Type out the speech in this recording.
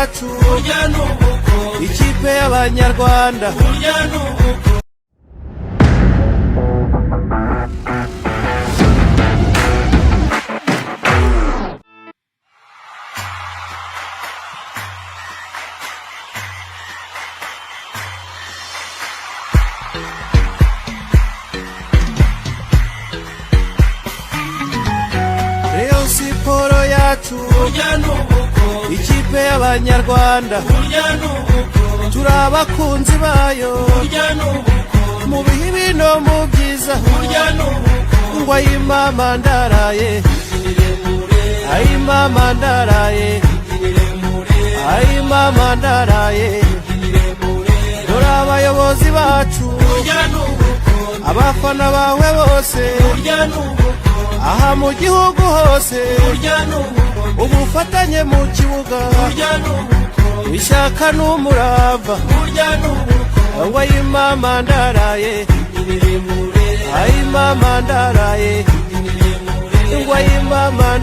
yacu ikipe y'abanyarwanda. Rayon Siporo yacu ikipe y'abanyarwanda, turi abakunzi bayo mu bibi no mu byiza. ngo ayimama ndaraye, ayimama ndaraye, ayimama ndaraye. dore abayobozi bacu, abafana bawe bose, aha mu gihugu hose, ubufatanye mu kibuga, ishyaka n'umurava. ngo ayimama ndaraye, ayimama ndaraye, ngo ayimama ndaraye.